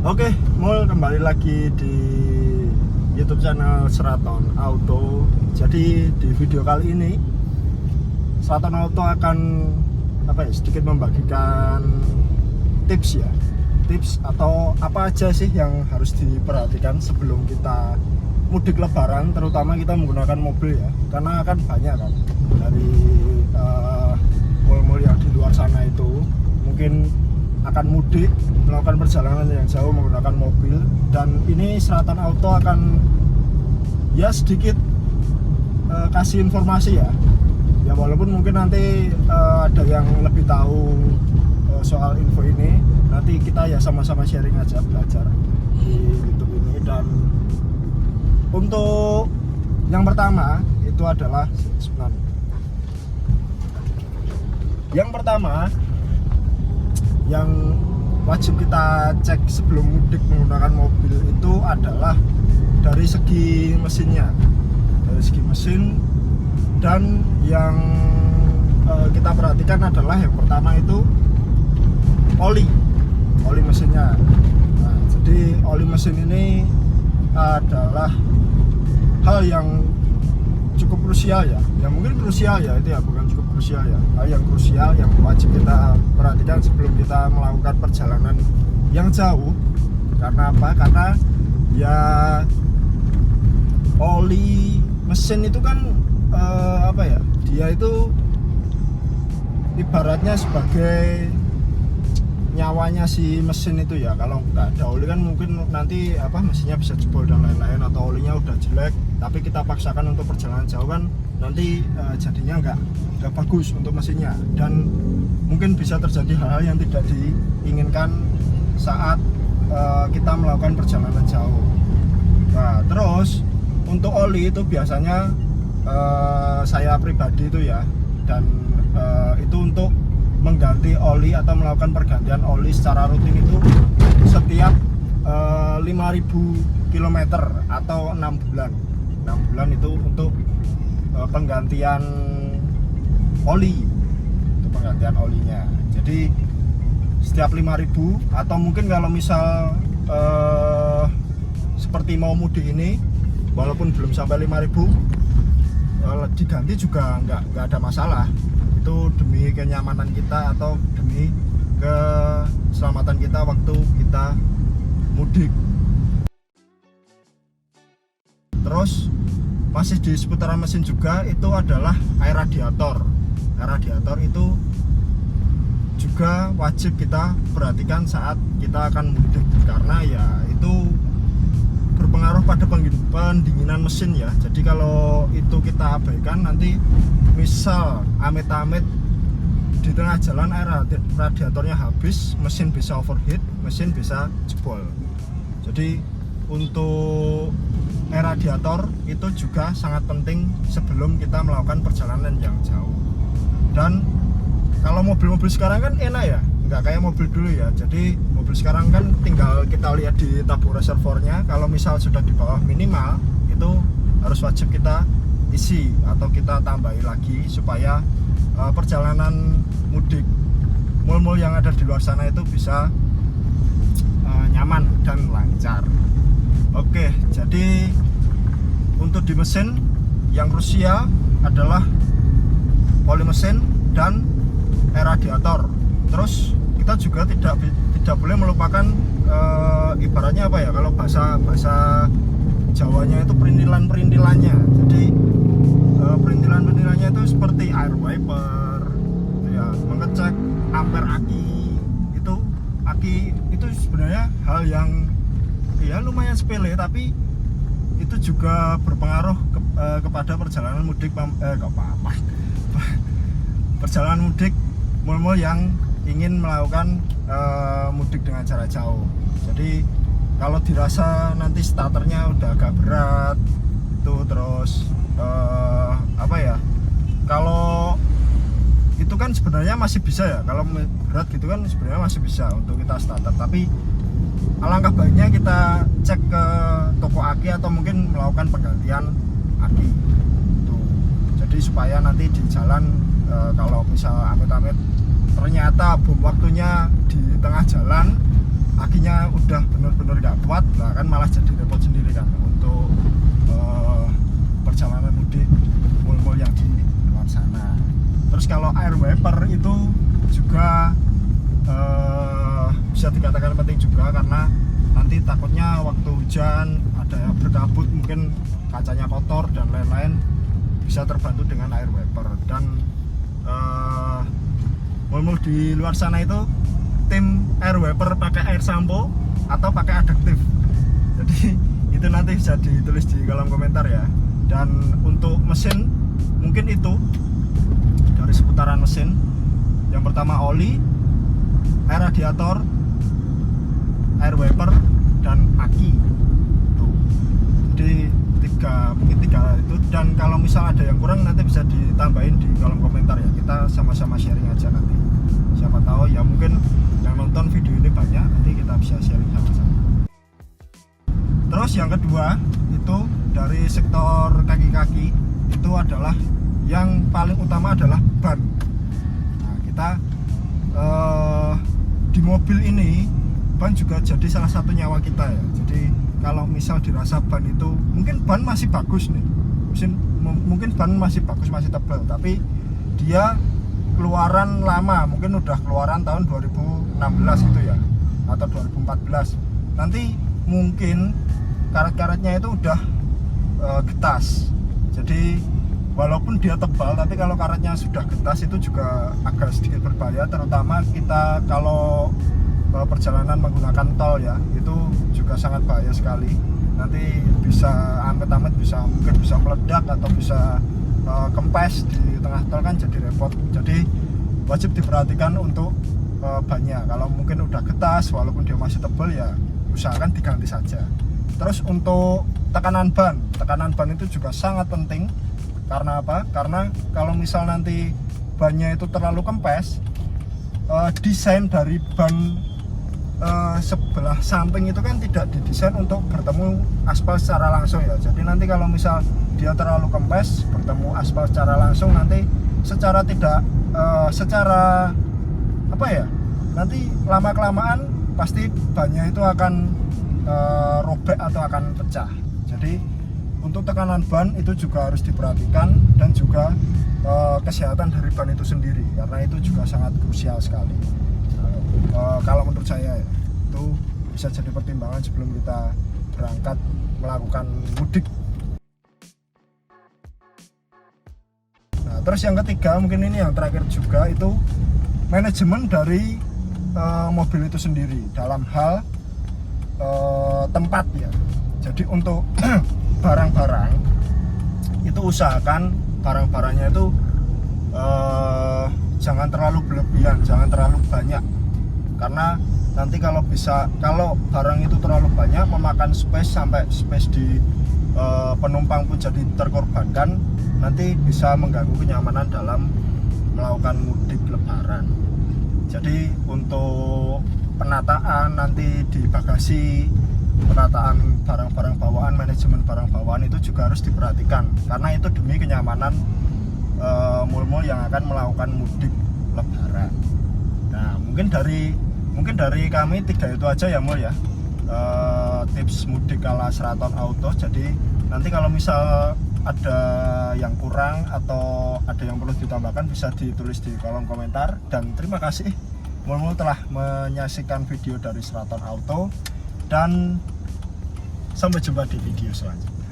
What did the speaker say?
Oke, Mul kembali lagi di YouTube channel Seraton Auto. Jadi di video kali ini Seraton Auto akan sedikit membagikan tips ya. Tips atau apa aja sih yang harus diperhatikan sebelum kita mudik lebaran, terutama kita menggunakan mobil ya. Karena kan banyak kan dari mall-mall yang di luar sana itu mungkin akan mudik melakukan perjalanan yang jauh menggunakan mobil, dan ini Seraton Auto akan ya sedikit kasih informasi ya walaupun mungkin nanti ada yang lebih tahu soal info ini, nanti kita ya sama-sama sharing aja, belajar di YouTube ini. Dan untuk yang pertama itu adalah yang wajib kita cek sebelum mudik menggunakan mobil itu adalah dari segi mesinnya, dan yang kita perhatikan adalah yang pertama itu oli mesinnya. Nah, jadi oli mesin ini adalah hal yang cukup krusial ya, mungkin krusial ya, itu ya bukan cukup krusial ya, hal yang krusial yang wajib kita perhatikan sebelum kita melakukan perjalanan yang jauh. Karena apa? Karena ya oli mesin itu kan dia itu ibaratnya sebagai nyawanya si mesin itu ya. Kalau nggak ada oli kan mungkin nanti mesinnya bisa jebol dan lain-lain, atau olinya udah jelek tapi kita paksakan untuk perjalanan jauh kan nanti jadinya nggak bagus untuk mesinnya, dan mungkin bisa terjadi hal-hal yang tidak diinginkan saat kita melakukan perjalanan jauh. Nah, terus untuk oli itu biasanya saya pribadi itu ya, dan itu untuk mengganti oli atau melakukan pergantian oli secara rutin itu setiap 5.000 km atau 6 bulan. 6 bulan itu untuk penggantian oli, untuk penggantian olinya. Jadi setiap 5.000, atau mungkin kalau misal seperti mau mudik ini walaupun belum sampai 5.000 diganti juga nggak ada masalah. Itu demi kenyamanan kita atau demi keselamatan kita waktu kita mudik. Terus masih di seputaran mesin juga itu adalah air radiator. Air radiator itu juga wajib kita perhatikan saat kita akan mudik, karena ya itu berpengaruh pada pendinginan mesin ya. Jadi kalau itu kita abaikan, nanti misal amit-amit di tengah jalan air radiatornya habis, mesin bisa overheat, mesin bisa jebol. Jadi untuk air radiator itu juga sangat penting sebelum kita melakukan perjalanan yang jauh. Dan kalau mobil-mobil sekarang kan enak ya, nggak kayak mobil dulu ya. Jadi mobil sekarang kan tinggal kita lihat di tabung reservornya, kalau misal sudah di bawah minimal itu harus wajib kita isi atau kita tambahi lagi supaya perjalanan mudik mall-mall yang ada di luar sana itu bisa nyaman dan lancar. Oke, jadi untuk di mesin yang krusial adalah oli mesin dan air radiator. Terus kita juga tidak boleh melupakan ibaratnya kalau bahasa Jawanya itu perintilannya. Jadi perintilannya itu seperti air wiper ya, mengecek ampere aki itu sebenarnya hal yang ya lumayan sepele, tapi itu juga berpengaruh kepada perjalanan mudik perjalanan mudik mall-mall yang ingin melakukan mudik dengan jarak jauh. Jadi kalau dirasa nanti starternya udah agak berat itu, terus kalau itu kan sebenarnya masih bisa ya, kalau berat gitu kan sebenarnya masih bisa untuk kita starter, tapi alangkah baiknya kita cek ke toko aki atau mungkin melakukan penggantian aki itu. Jadi supaya nanti di jalan kalau misal amit-amit ternyata bom waktunya di tengah jalan, akinya udah bener-bener benar-benar nggak kuat, nah kan malah jadi repot sendiri kan untuk perjalanan mudik mall-mall yang di luar sana. Terus kalau air wiper itu juga bisa dikatakan penting juga, karena nanti takutnya waktu hujan ada yang berkabut, mungkin kacanya kotor dan lain-lain, bisa terbantu dengan air wiper. Dan mall-mall di luar sana itu tim air wiper pakai air sampo atau pakai adaptif, jadi itu nanti bisa ditulis di kolom komentar ya. Dan untuk mesin mungkin itu dari seputaran mesin, yang pertama oli, air radiator, air wiper, dan aki tuh. Jadi mungkin tiga itu. Dan kalau misal ada yang kurang nanti bisa ditambahin di kolom komentar ya, kita sama-sama sharing aja nanti. Siapa tahu ya mungkin yang nonton video ini banyak, nanti kita bisa sharing sama-sama. Terus yang kedua itu dari sektor kaki-kaki itu adalah yang paling utama adalah ban. Nah, kita di mobil ini ban juga jadi salah satu nyawa kita ya. Jadi kalau misal dirasa ban itu mungkin ban masih bagus nih, mungkin ban masih bagus, masih tebal, tapi dia keluaran lama, mungkin udah keluaran tahun 2016 gitu ya, atau 2014. Nanti mungkin karet-karetnya itu udah getas. Jadi walaupun dia tebal, tapi kalau karetnya sudah getas itu juga agak sedikit berbahaya, terutama kita kalau perjalanan menggunakan tol ya, itu juga sangat bahaya sekali. Nanti bisa amit-amit mungkin bisa meledak atau bisa kempes di tengah tol, kan jadi repot. Jadi wajib diperhatikan untuk bannya. Kalau mungkin udah getas walaupun dia masih tebal ya usahakan diganti saja. Terus untuk tekanan ban itu juga sangat penting. Karena apa? Karena kalau misal nanti bannya itu terlalu kempes, desain dari ban sebelah samping itu kan tidak didesain untuk bertemu aspal secara langsung ya. Jadi nanti kalau misal dia terlalu kempes bertemu aspal secara langsung, nanti secara nanti lama kelamaan pasti bannya itu akan robek atau akan pecah. Jadi untuk tekanan ban itu juga harus diperhatikan, dan juga kesehatan dari ban itu sendiri, karena itu juga sangat krusial sekali. Kalau menurut saya ya, itu bisa jadi pertimbangan sebelum kita berangkat melakukan mudik. Nah, terus yang ketiga, mungkin ini yang terakhir juga, itu manajemen dari mobil itu sendiri dalam hal tempat ya. Jadi untuk barang-barang itu usahakan barang-barangnya itu jangan terlalu berlebihan, jangan terlalu banyak, karena nanti kalau barang itu terlalu banyak memakan space, sampai space di penumpang pun jadi terkorbankan, nanti bisa mengganggu kenyamanan dalam melakukan mudik lebaran. Jadi untuk penataan nanti di bagasi, penataan barang-barang bawaan, manajemen barang bawaan itu juga harus diperhatikan, karena itu demi kenyamanan mall-mall yang akan melakukan mudik lebaran. Nah, mungkin dari kami 3 itu aja ya Mul ya, tips mudik ala Seraton Auto. Jadi nanti kalau misal ada yang kurang atau ada yang perlu ditambahkan bisa ditulis di kolom komentar. Dan terima kasih Mul telah menyaksikan video dari Seraton Auto, dan sampai jumpa di video selanjutnya.